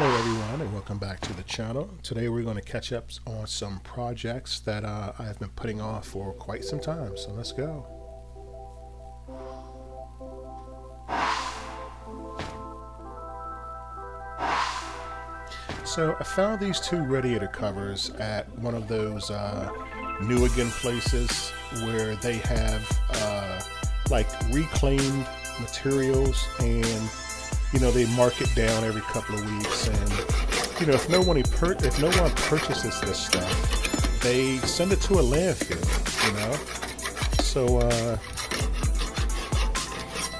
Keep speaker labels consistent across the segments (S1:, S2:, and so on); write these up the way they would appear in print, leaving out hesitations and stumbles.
S1: Hello everyone and welcome back to the channel. Today we're going to catch up on some projects that I've been putting off for quite some time, so let's go. So I found these two radiator covers at one of those New Again places where they have like reclaimed materials, and they mark it down every couple of weeks, and if no one purchases this stuff, they send it to a landfill. So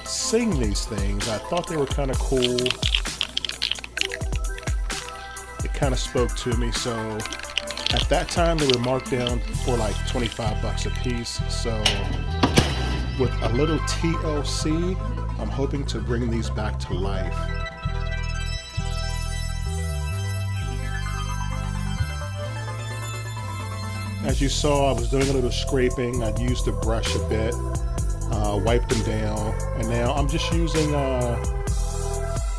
S1: seeing these things, I thought they were kind of cool. It kind of spoke to me. So at that time they were marked down for like 25 bucks a piece. So with a little TLC, I'm hoping to bring these back to life. As you saw, I was doing a little scraping. I'd used the brush a bit, wiped them down, and now I'm just using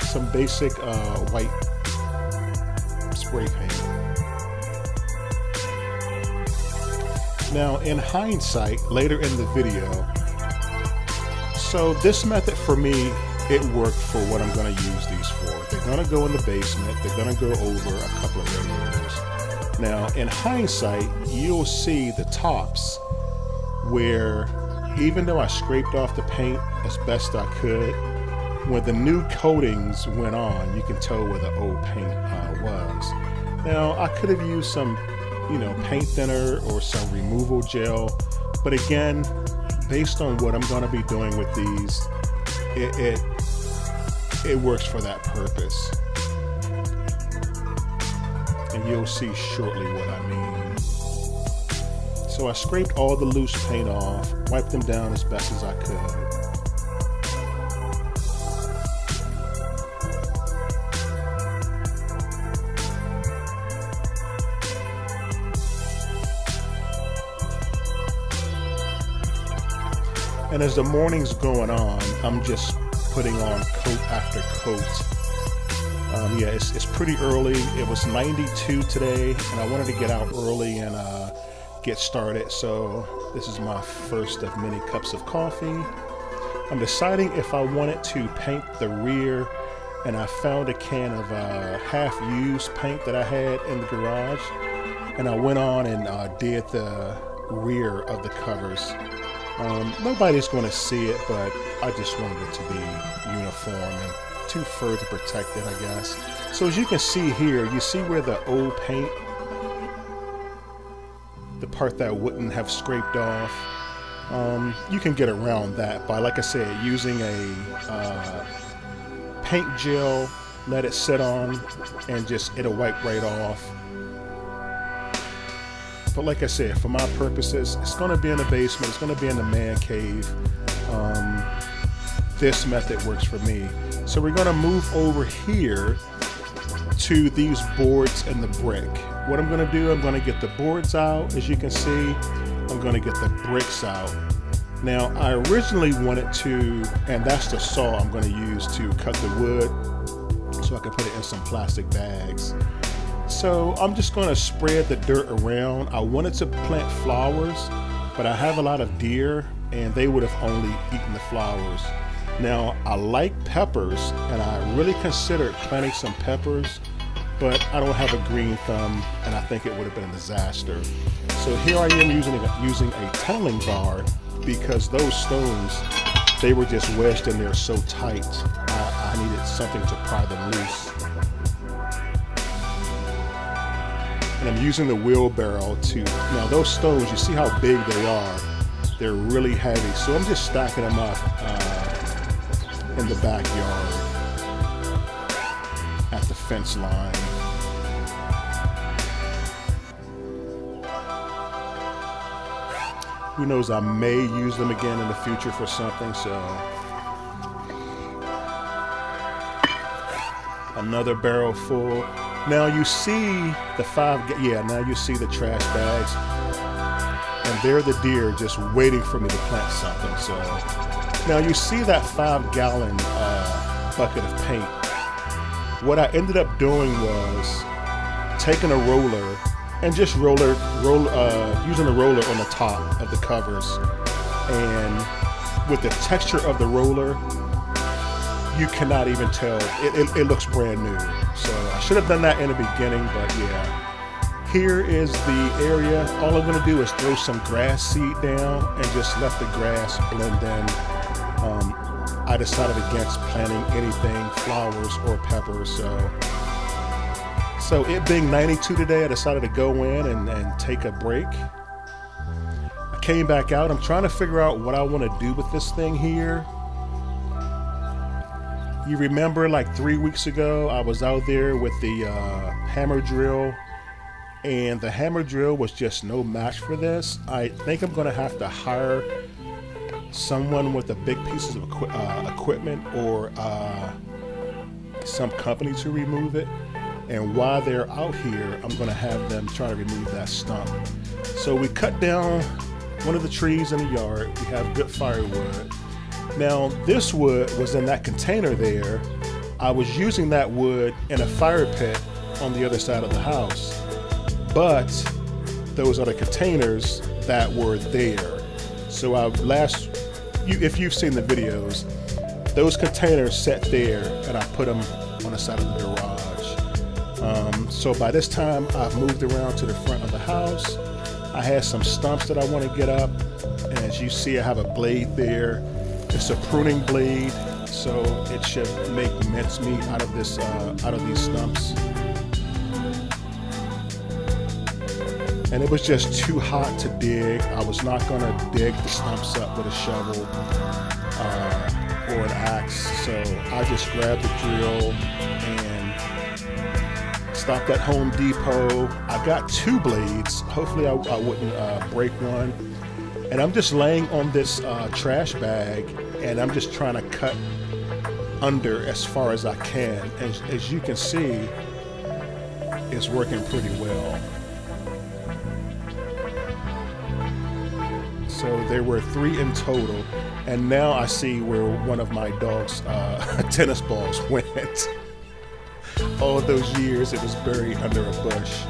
S1: some basic white spray paint. Now, in hindsight, later in the video, so this method for me, it worked for what I'm going to use these for. They're going to go in the basement. They're going to go over a couple of radiators. Now, in hindsight, you'll see the tops where, even though I scraped off the paint as best I could, when the new coatings went on, you can tell where the old paint was. Now, I could have used some, paint thinner or some removal gel, but again, based on what I'm going to be doing with these, it works for that purpose. And you'll see shortly what I mean. So I scraped all the loose paint off, wiped them down as best as I could. And as the morning's going on, I'm just putting on coat after coat. Yeah, it's pretty early. It was 92 today, and I wanted to get out early and get started. So this is my first of many cups of coffee. I'm deciding if I wanted to paint the rear, and I found a can of half-used paint that I had in the garage, and I went on and did the rear of the covers. Nobody's going to see it, but I just wanted it to be uniform and to further protect it, I guess. So as you can see here, you see where the old paint, the part that wouldn't have scraped off, you can get around that by, like I said, using a paint gel, let it sit on, and it'll wipe right off. But like I said, for my purposes, it's going to be in the basement, it's going to be in the man cave. This method works for me. So we're going to move over here to these boards and the brick. What I'm going to do, I'm going to get the boards out. As you can see, I'm going to get the bricks out. Now, I originally wanted to, and that's the saw I'm going to use to cut the wood so I can put it in some plastic bags. So I'm just going to spread the dirt around. I wanted to plant flowers, but I have a lot of deer and they would have only eaten the flowers. Now, I like peppers and I really considered planting some peppers, but I don't have a green thumb and I think it would have been a disaster. So here I am using a tunneling bar because those stones, they were just wedged in there so tight. I needed something to pry them loose. And I'm using the wheelbarrow now those stones, you see how big they are. They're really heavy. So I'm just stacking them up in the backyard at the fence line. Who knows, I may use them again in the future for something, so. Another barrel full. Now you see the now you see the trash bags, and they're the deer just waiting for me to plant something. So now you see that 5-gallon bucket of paint. What I ended up doing was taking a roller and just using a roller on the top of the covers, and with the texture of the roller, you cannot even tell. It looks brand new. So I should have done that in the beginning, but yeah. Here is the area. All I'm gonna do is throw some grass seed down and just let the grass blend in. I decided against planting anything, flowers or peppers. So it being 92 today, I decided to go in and take a break. I came back out. I'm trying to figure out what I want to do with this thing here. You remember like 3 weeks ago, I was out there with the hammer drill, and the hammer drill was just no match for this. I think I'm gonna have to hire someone with a big pieces of equipment or some company to remove it. And while they're out here, I'm gonna have them try to remove that stump. So we cut down one of the trees in the yard. We have good firewood. Now this wood was in that container there. I was using that wood in a fire pit on the other side of the house, but those are the containers that were there. So if you've seen the videos, those containers sat there and I put them on the side of the garage. So by this time I've moved around to the front of the house. I had some stumps that I want to get up, and as you see, I have a blade there. It's a pruning blade, so it should make mincemeat out of these stumps. And it was just too hot to dig. I was not going to dig the stumps up with a shovel or an axe, so I just grabbed the drill and stopped at Home Depot. I got 2 blades. Hopefully I wouldn't break one. And I'm just laying on this trash bag, and I'm just trying to cut under as far as I can. And as you can see, it's working pretty well. So there were 3 in total, and now I see where one of my dog's tennis balls went. All those years it was buried under a bush.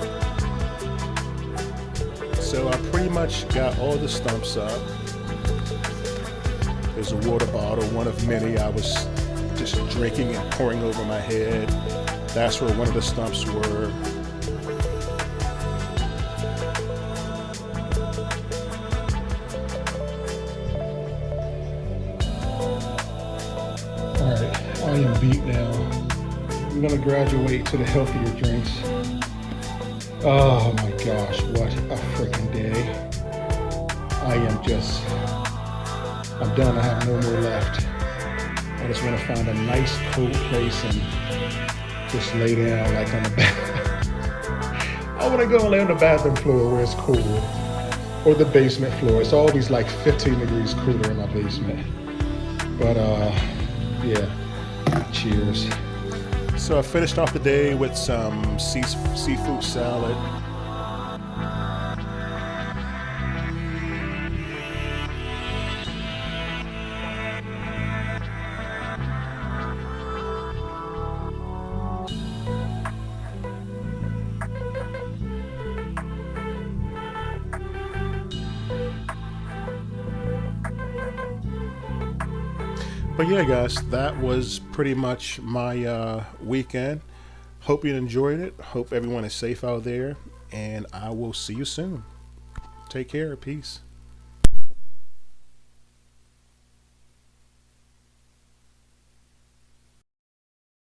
S1: So I pretty much got all the stumps up. There's a water bottle, one of many I was just drinking and pouring over my head. That's where one of the stumps were. Alright, I am beat now. I'm gonna graduate to the healthier drinks. Oh my gosh, what a freaking day. I'm done, I have no more left. I just want to find a nice cold place and just lay down like on the bath. I want to go and lay on the bathroom floor where it's cool, or the basement floor. It's always like 15 degrees cooler in my basement. But yeah, cheers. So I finished off the day with some seafood salad. But yeah, guys, that was pretty much my weekend. Hope you enjoyed it. Hope everyone is safe out there, and I will see you soon. Take care. Peace.